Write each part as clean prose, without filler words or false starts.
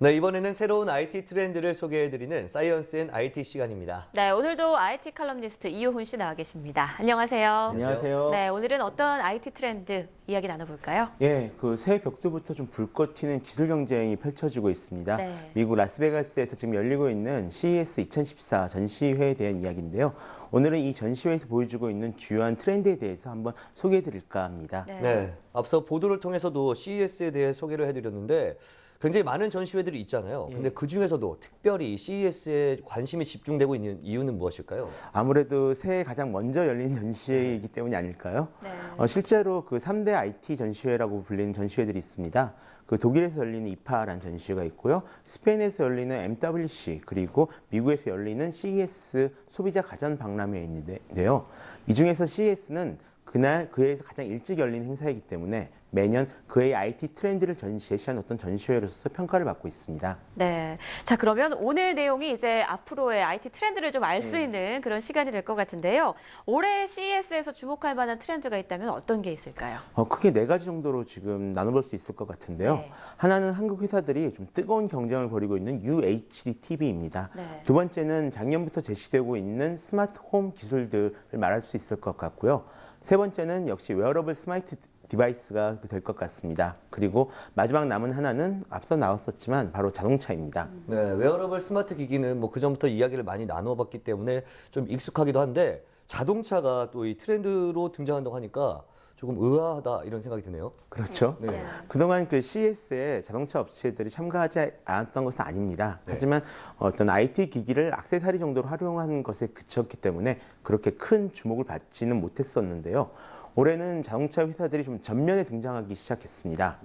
네, 이번에는 새로운 IT 트렌드를 소개해드리는 사이언스 앤 IT 시간입니다. 네, 오늘도 IT 칼럼니스트 이효훈 씨 나와 계십니다. 안녕하세요. 안녕하세요. 네, 오늘은 어떤 IT 트렌드 이야기 나눠볼까요? 예, 그 새해 벽두부터 좀 불꽃 튀는 기술 경쟁이 펼쳐지고 있습니다. 네. 미국 라스베가스에서 지금 열리고 있는 CES 2014 전시회에 대한 이야기인데요. 오늘은 이 전시회에서 보여주고 있는 주요한 트렌드에 대해서 한번 소개해 드릴까 합니다. 네, 앞서 보도를 통해서도 CES에 대해 소개를 해드렸는데 굉장히 많은 전시회들이 있잖아요. 근데 그 중에서도 특별히 CES에 관심이 집중되고 있는 이유는 무엇일까요? 아무래도 새해 가장 먼저 열린 전시회이기 때문이 아닐까요? 네. 실제로 그 3대 IT 전시회라고 불리는 전시회들이 있습니다. 그 독일에서 열리는 이파라는 전시회가 있고요. 스페인에서 열리는 MWC, 그리고 미국에서 열리는 CES 소비자 가전 박람회가 있는데요. 이 중에서 CES는 그날 그해에서 가장 일찍 열린 행사이기 때문에 매년 그해의 IT 트렌드를 제시한 어떤 전시회로서 평가를 받고 있습니다. 네. 자, 그러면 오늘 내용이 이제 앞으로의 IT 트렌드를 좀 알 수 있는 그런 시간이 될 것 같은데요. 올해 CES에서 주목할 만한 트렌드가 있다면 어떤 게 있을까요? 크게 네 가지 정도로 지금 나눠볼 수 있을 것 같은데요. 네. 하나는 한국 회사들이 좀 뜨거운 경쟁을 벌이고 있는 UHD TV입니다. 네. 두 번째는 작년부터 제시되고 있는 스마트 홈 기술들을 말할 수 있을 것 같고요. 세 번째는 역시 웨어러블 스마트 디바이스가 될 것 같습니다. 그리고 마지막 남은 하나는 앞서 나왔었지만 바로 자동차입니다. 네, 웨어러블 스마트 기기는 뭐 그전부터 이야기를 많이 나눠봤기 때문에 좀 익숙하기도 한데 자동차가 또 이 트렌드로 등장한다고 하니까 조금 의아하다 이런 생각이 드네요. 그렇죠. 네. 그동안 그 CES에 자동차 업체들이 참가하지 않았던 것은 아닙니다. 하지만 어떤 IT 기기를 액세서리 정도로 활용한 것에 그쳤기 때문에 그렇게 큰 주목을 받지는 못했었는데요. 올해는 자동차 회사들이 좀 전면에 등장하기 시작했습니다.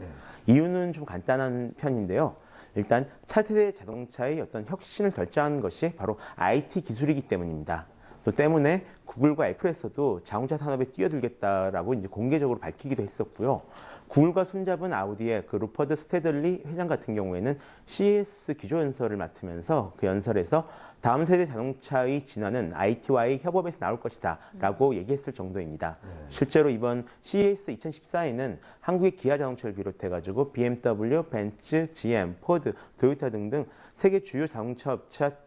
이유는 좀 간단한 편인데요. 일단 차세대 자동차의 어떤 혁신을 결정하는 것이 바로 IT 기술이기 때문입니다. 또 때문에 구글과 애플에서도 자동차 산업에 뛰어들겠다라고 이제 공개적으로 밝히기도 했었고요. 구글과 손잡은 아우디의 그 루퍼드 스테들리 회장 같은 경우에는 CES 기조 연설을 맡으면서 그 연설에서 다음 세대 자동차의 진화는 IT와의 협업에서 나올 것이다 라고 얘기했을 정도입니다. 실제로 이번 CES 2014에는 한국의 기아 자동차를 비롯해가지고 BMW, 벤츠, GM, 포드, 토요타 등등 세계 주요 자동차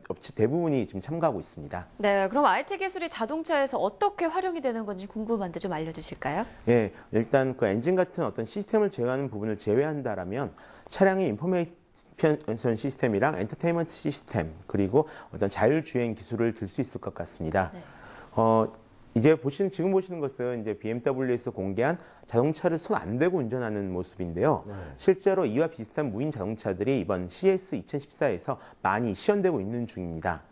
업체 대부분이 지금 참가하고 있습니다. 네, 그럼 IT 기술이 자동차에서 어떻게 활용이 되는 건지 궁금한데 좀 알려주실까요? 예, 일단 그 엔진 같은 어떤 시스템을 제어하는 부분을 제외한다라면 차량의 인포메이션 시스템이랑 엔터테인먼트 시스템 그리고 어떤 자율주행 기술을 들 수 있을 것 같습니다. 네. 이제 지금 보시는 것은 이제 BMW에서 공개한 자동차를 손 안 대고 운전하는 모습인데요. 실제로 이와 비슷한 무인 자동차들이 이번 CES 2014에서 많이 시연되고 있는 중입니다.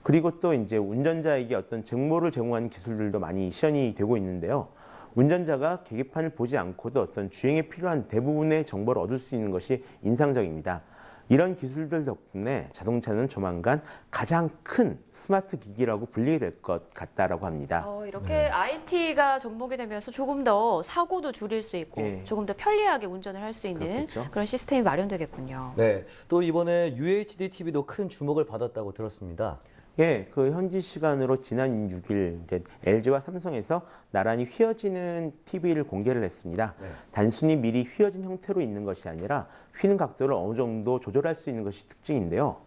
그리고 또 이제 운전자에게 어떤 정보를 제공하는 기술들도 많이 시연이 되고 있는데요. 운전자가 계기판을 보지 않고도 어떤 주행에 필요한 대부분의 정보를 얻을 수 있는 것이 인상적입니다. 이런 기술들 덕분에 자동차는 조만간 가장 큰 스마트 기기라고 불리게 될 것 같다라고 합니다. 이렇게 IT가 접목이 되면서 조금 더 사고도 줄일 수 있고 조금 더 편리하게 운전을 할 수 있는 그렇겠죠. 그런 시스템이 마련되겠군요. 네, 또 이번에 UHD TV도 큰 주목을 받았다고 들었습니다. 예, 그 현지 시간으로 지난 6일 이제 LG와 삼성에서 나란히 휘어지는 TV를 공개를 했습니다. 단순히 미리 휘어진 형태로 있는 것이 아니라 휘는 각도를 어느 정도 조절할 수 있는 것이 특징인데요.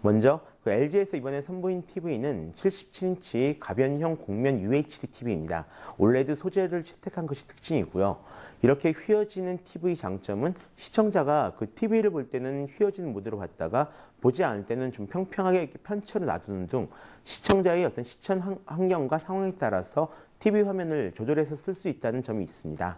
먼저 그 LG에서 이번에 선보인 TV는 77인치 가변형 곡면 UHD TV입니다. OLED 소재를 채택한 것이 특징이고요. 이렇게 휘어지는 TV 장점은 시청자가 그 TV를 볼 때는 휘어지는 모드로 봤다가 보지 않을 때는 좀 평평하게 이렇게 편처를 놔두는 등 시청자의 어떤 시청 환경과 상황에 따라서 TV 화면을 조절해서 쓸 수 있다는 점이 있습니다.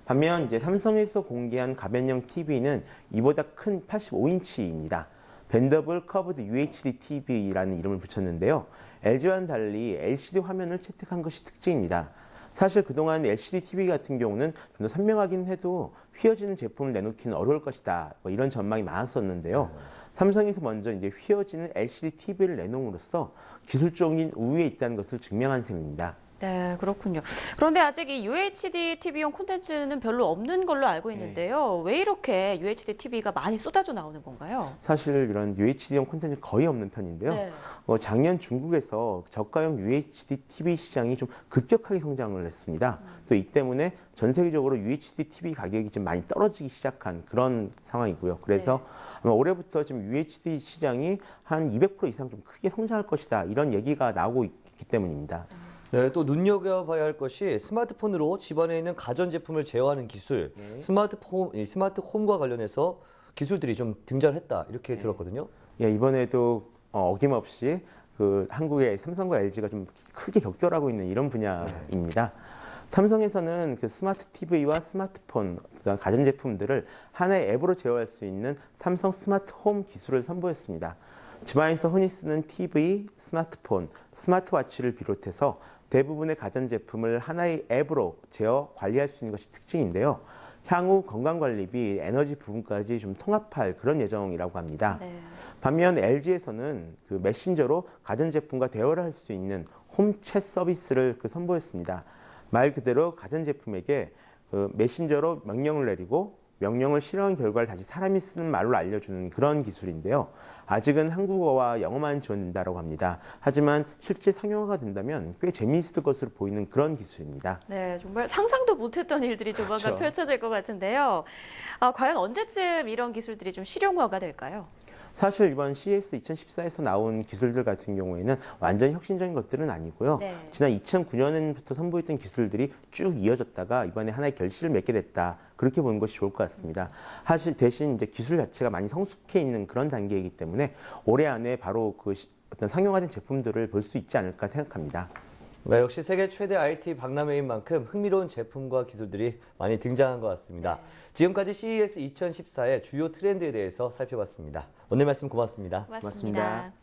반면 이제 삼성에서 공개한 가변형 TV는 이보다 큰 85인치입니다. 벤더블 커브드 UHD TV라는 이름을 붙였는데요. LG와는 달리 LCD 화면을 채택한 것이 특징입니다. 사실 그동안 LCD TV 같은 경우는 좀 더 선명하긴 해도 휘어지는 제품을 내놓기는 어려울 것이다. 뭐 이런 전망이 많았었는데요. 삼성에서 먼저 이제 휘어지는 LCD TV를 내놓음으로써 기술적인 우위에 있다는 것을 증명한 셈입니다. 네, 그렇군요. 그런데 아직 이 UHD TV용 콘텐츠는 별로 없는 걸로 알고 있는데요. 왜 이렇게 UHD TV가 많이 쏟아져 나오는 건가요? 사실 이런 UHD용 콘텐츠 거의 없는 편인데요. 네. 작년 중국에서 저가형 UHD TV 시장이 좀 급격하게 성장을 했습니다. 또 이 때문에 전 세계적으로 UHD TV 가격이 좀 많이 떨어지기 시작한 그런 상황이고요. 그래서 아마 올해부터 지금 UHD 시장이 한 200% 이상 좀 크게 성장할 것이다. 이런 얘기가 나오고 있기 때문입니다. 네, 또 눈여겨봐야 할 것이 스마트폰으로 집안에 있는 가전제품을 제어하는 기술, 스마트 홈과 관련해서 기술들이 좀 등장했다 이렇게 들었거든요. 예, 이번에도 어김없이 그 한국의 삼성과 LG가 좀 크게 격돌하고 있는 이런 분야입니다. 삼성에서는 그 스마트 TV와 스마트폰, 가전제품들을 하나의 앱으로 제어할 수 있는 삼성 스마트 홈 기술을 선보였습니다. 집안에서 흔히 쓰는 TV, 스마트폰, 스마트워치를 비롯해서 대부분의 가전제품을 하나의 앱으로 제어, 관리할 수 있는 것이 특징인데요. 향후 건강관리비, 에너지 부분까지 좀 통합할 그런 예정이라고 합니다. 네. 반면 LG에서는 그 메신저로 가전제품과 대화를 할 수 있는 홈챗 서비스를 선보였습니다. 말 그대로 가전제품에게 그 메신저로 명령을 내리고 명령을 실행한 결과를 다시 사람이 쓰는 말로 알려주는 그런 기술인데요. 아직은 한국어와 영어만 지원된다고 합니다. 하지만 실제 상용화가 된다면 꽤 재미있을 것으로 보이는 그런 기술입니다. 네, 정말 상상도 못했던 일들이 조만간 그렇죠. 펼쳐질 것 같은데요. 과연 언제쯤 이런 기술들이 좀 실용화가 될까요? 사실 이번 CES 2014에서 나온 기술들 같은 경우에는 완전히 혁신적인 것들은 아니고요. 네. 지난 2009년부터 선보였던 기술들이 쭉 이어졌다가 이번에 하나의 결실을 맺게 됐다. 그렇게 보는 것이 좋을 것 같습니다. 사실 대신 이제 기술 자체가 많이 성숙해 있는 그런 단계이기 때문에 올해 안에 바로 그 어떤 상용화된 제품들을 볼 수 있지 않을까 생각합니다. 네, 역시 세계 최대 IT 박람회인 만큼 흥미로운 제품과 기술들이 많이 등장한 것 같습니다. 지금까지 CES 2014의 주요 트렌드에 대해서 살펴봤습니다. 오늘 말씀 고맙습니다. 고맙습니다.